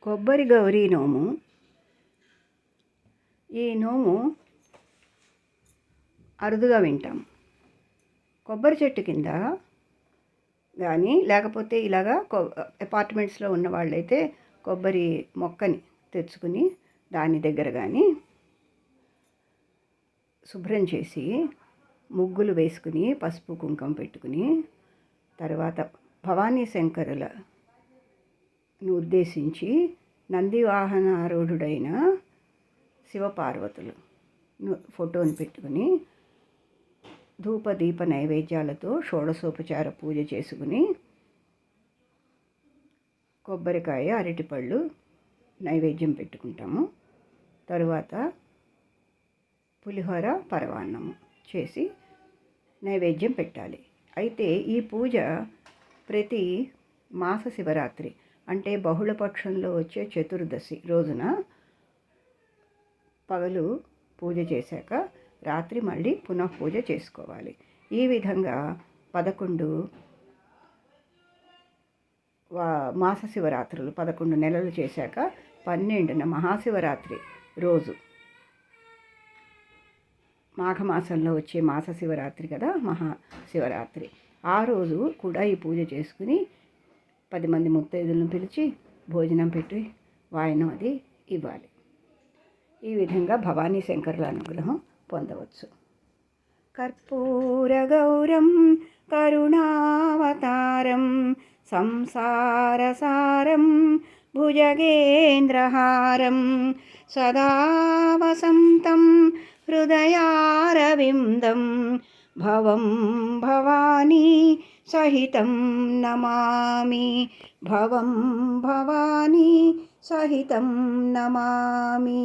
కొబ్బరి గౌరీ నోము. ఈ నోము అరుదుగా వింటాం. కొబ్బరి చెట్టు కింద కానీ లేకపోతే ఇలాగా అపార్ట్మెంట్స్లో ఉన్న వాళ్ళైతే కొబ్బరి మొక్కని తెచ్చుకుని దాని దగ్గర కానీ శుభ్రం చేసి ముగ్గులు వేసుకుని పసుపు కుంకుమ పెట్టుకుని తర్వాత భవానీ శంకరులను ఉద్దేశించి నంది వాహనారూఢుడైన శివపార్వతులు ఫోటోని పెట్టుకుని ధూపదీప నైవేద్యాలతో షోడశోపచార పూజ చేసుకుని కొబ్బరికాయ అరటిపళ్ళు నైవేద్యం పెట్టుకుంటాము. తరువాత పులిహోర పరవాన్నము చేసి నైవేద్యం పెట్టాలి. అయితే ఈ పూజ ప్రతి మాస శివరాత్రి అంటే బహుళపక్షంలో వచ్చే చతుర్దశి రోజున పగలు పూజ చేశాక రాత్రి మళ్ళీ పునః పూజ చేసుకోవాలి. ఈ విధంగా 11 మాస శివరాత్రులు 11 నెలలు చేశాక 12న మహాశివరాత్రి రోజు, మాఘమాసంలో వచ్చే మాస శివరాత్రి కదా మహాశివరాత్రి, ఆ రోజు కూడా ఈ పూజ చేసుకుని 10 మంది ముత్తైదులను పిలిచి భోజనం పెట్టి వాయనం అది ఇవ్వాలి. ఈ విధంగా భవానీ శంకరుల అనుగ్రహం పొందవచ్చు. కర్పూర గౌరం కరుణావతారం సంసారసారం భుజగేంద్రహారం సదా వసంతం హృదయారవిందం భవం భవానీ సహితం నమామి. భవం భవానీ సహితం నమామి.